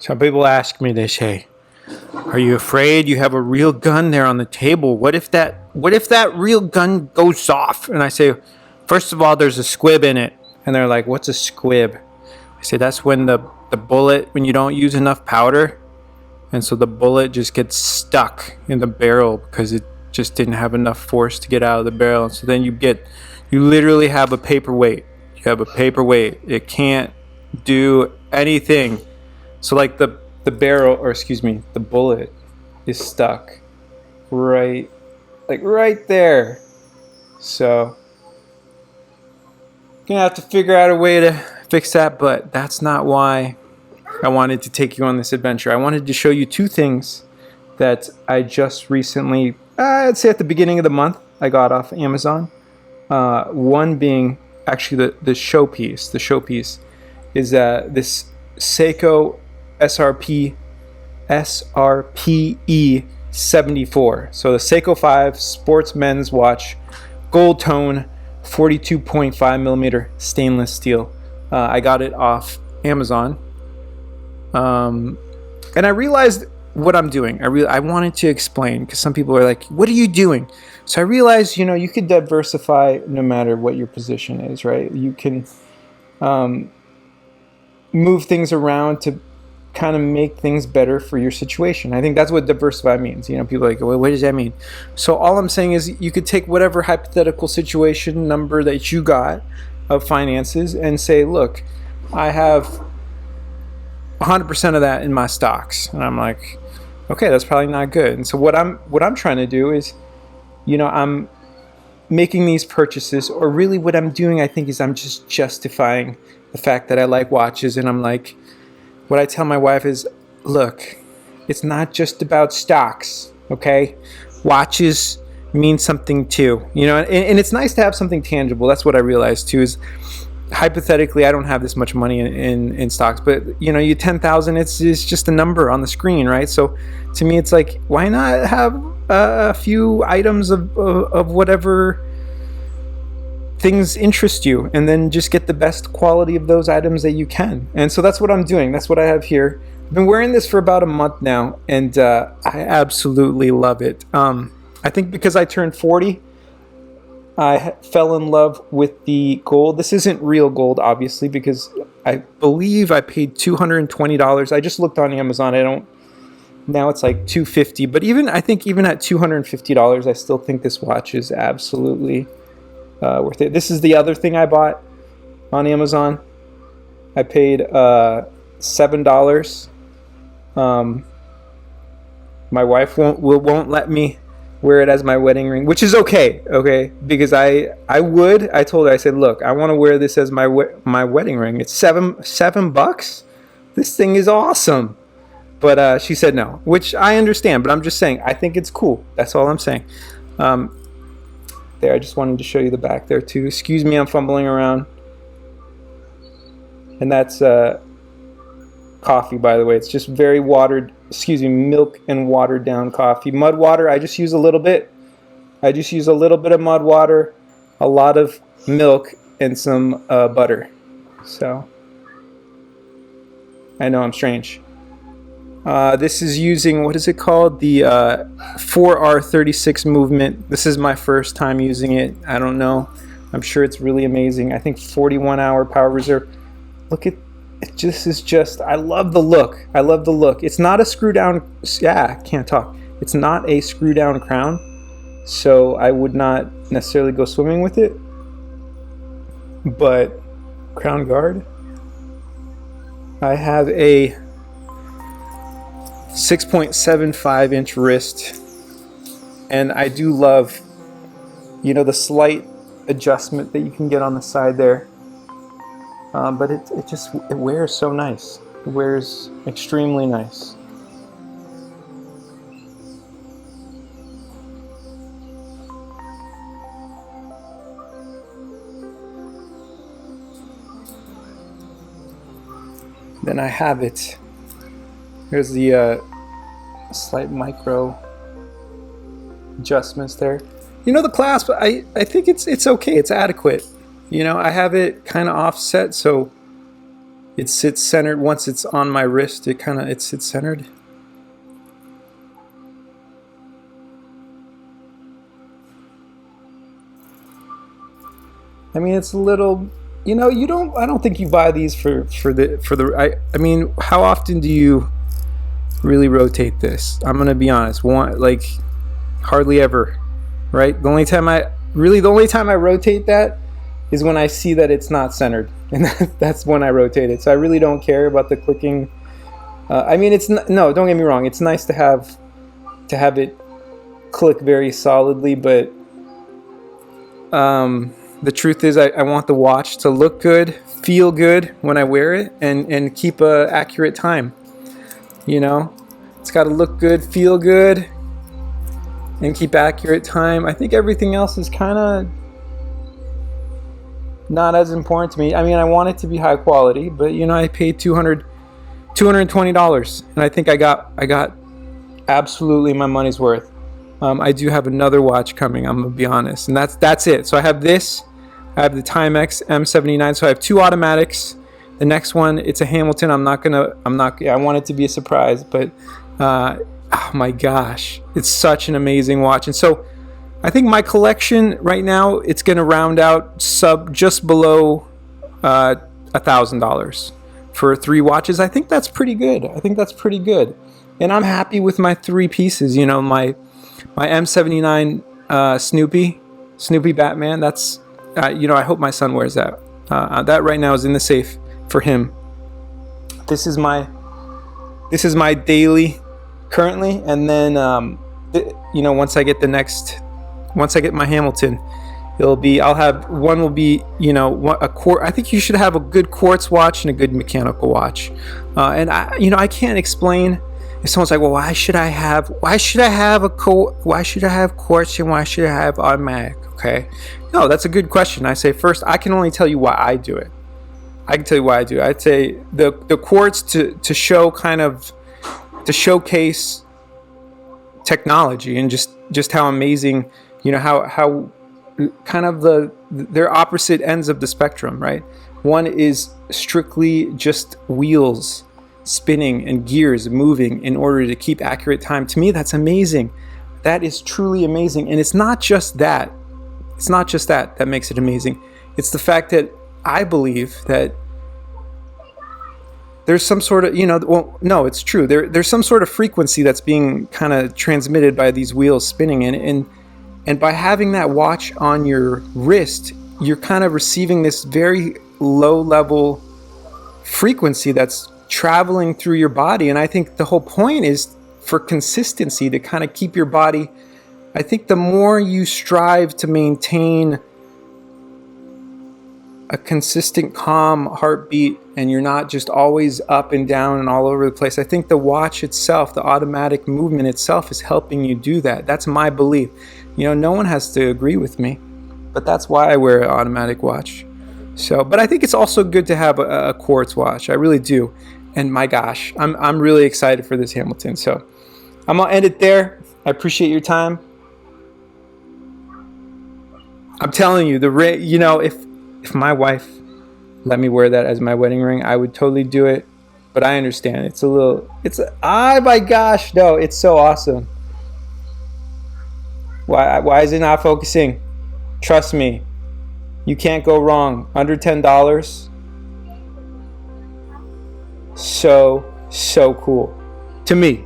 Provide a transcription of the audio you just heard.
Some people ask me, they say, are you afraid? You have a real gun there on the table. What if that real gun goes off? And I say, first of all, there's a squib in it. And they're like, what's a squib? I say, that's when the bullet, when you don't use enough powder, and so the bullet just gets stuck in the barrel because it just didn't have enough force to get out of the barrel. So then you literally have a paperweight. You have a paperweight. It can't do anything. So like the barrel, or excuse me, the bullet is stuck right there. So gonna have to figure out a way to fix that, but that's not why I wanted to take you on this adventure. I wanted to show you two things that I just recently, I'd say at the beginning of the month, I got off Amazon. One being actually the showpiece. The showpiece is this Seiko SRPE74. So the Seiko 5 sports men's watch, gold tone, 42.5 millimeter stainless steel. I got it off Amazon. And I realized what I'm doing. I wanted to explain, because some people are like, what are you doing? So I realized, you could diversify no matter what your position is, right? You can move things around to kind of make things better for your situation. I think that's what diversify means. People are like, well, what does that mean? So all I'm saying is you could take whatever hypothetical situation number that you got of finances and say, look, I have 100% of that in my stocks. And I'm like, okay, that's probably not good. And so what I'm trying to do is, I'm making these purchases, or really what I'm doing, I think, is I'm just justifying the fact that I like watches. And I'm like, what I tell my wife is, look, it's not just about stocks, okay? Watches mean something too, and it's nice to have something tangible. That's what I realized too, is hypothetically, I don't have this much money in stocks, but you 10,000, it's just a number on the screen, right? So to me, it's like, why not have a few items of whatever things interest you, and then just get the best quality of those items that you can. And so that's what I'm doing. That's what I have here. I've been wearing this for about a month now, and I absolutely love it. I think because I turned 40, I fell in love with the gold. This isn't real gold, obviously, because I believe I paid $220. I just looked on Amazon. Now it's like $250, but I think even at $250, I still think this watch is absolutely worth it. This is the other thing I bought on Amazon. I paid $7. My wife won't let me wear it as my wedding ring, which is okay, because I told her, I said, look, I want to wear this as my wedding ring. It's $7. This thing is awesome. But she said no, which I understand, but I'm just saying, I think it's cool. That's all I'm saying. There, I just wanted to show you the back there too. Excuse me, I'm fumbling around. And that's coffee, by the way. It's just very milk and watered down coffee. Mud water, I just use a little bit. I just use a little bit of mud water, a lot of milk, and some butter. So, I know I'm strange. This is using, what is it called? The 4R36 movement. This is my first time using it. I don't know. I'm sure it's really amazing. I think 41-hour power reserve. Look at it. I love the look. It's not a screw down. Yeah, I can't talk. It's not a screw down crown. So I would not necessarily go swimming with it. But crown guard. I have a 6.75 inch wrist, and I do love, the slight adjustment that you can get on the side there, but it wears so nice. It wears extremely nice. Then I have it. Here's the slight micro adjustments there. The clasp, I think it's okay. It's adequate. I have it kind of offset, so It sits centered. Once it's on my wrist, it sits centered. I mean, it's a little, you know, I don't think you buy these I mean, how often do you really rotate this? I'm going to be honest, like hardly ever, right? The only time I rotate that is when I see that it's not centered, and that's when I rotate it. So I really don't care about the clicking. I mean, no, don't get me wrong. It's nice to have it click very solidly, but the truth is I want the watch to look good, feel good when I wear it, and keep a accurate time. You know, it's got to look good, feel good, and keep accurate time. I think everything else is kind of not as important to me. I mean, I want it to be high quality, but you know, I paid $220, and I think I got absolutely my money's worth. I do have another watch coming, I'm gonna be honest, and that's it. So I have this, I have the Timex M79, so I have two automatics. The next one, it's a Hamilton. I want it to be a surprise, but oh my gosh, it's such an amazing watch. And so I think my collection right now, it's going to round out just below $1,000 for 3 watches. I think that's pretty good. And I'm happy with my 3 pieces. You know, my M79 Snoopy Batman. That's you know, I hope my son wears that. That right now is in the safe for him. This is my daily currently, and then you know, once I get my Hamilton, I'll have one will be, you know, I think you should have a good quartz watch and a good mechanical watch. And I can't explain. If someone's like, well, why should I have quartz and why should I have automatic? Okay, no, that's a good question. I say, first, I can only tell you why I do it. I'd say the quartz to showcase technology and just how amazing, you know, how kind of they're opposite ends of the spectrum, right? One is strictly just wheels spinning and gears moving in order to keep accurate time. To me, that's amazing. That is truly amazing. And it's not just that that makes it amazing. It's the fact that I believe that there's some sort of, you know, well, no, it's true. There's some sort of frequency that's being kind of transmitted by these wheels spinning, and by having that watch on your wrist, you're kind of receiving this very low level frequency that's traveling through your body. And I think the whole point is for consistency, to kind of keep your body. I think the more you strive to maintain a consistent, calm heartbeat, and you're not just always up and down and all over the place, I think the watch itself, the automatic movement itself, is helping you do that. That's my belief. You know, no one has to agree with me, but that's why I wear an automatic watch. So, but I think it's also good to have a quartz watch. I really do. And my gosh, I'm really excited for this Hamilton. So I'm gonna end it there. I appreciate your time. I'm telling you, you know, if my wife let me wear that as my wedding ring, I would totally do it. But I understand my gosh, no, it's so awesome. Why is it not focusing? Trust me, you can't go wrong. Under $10. So cool to me.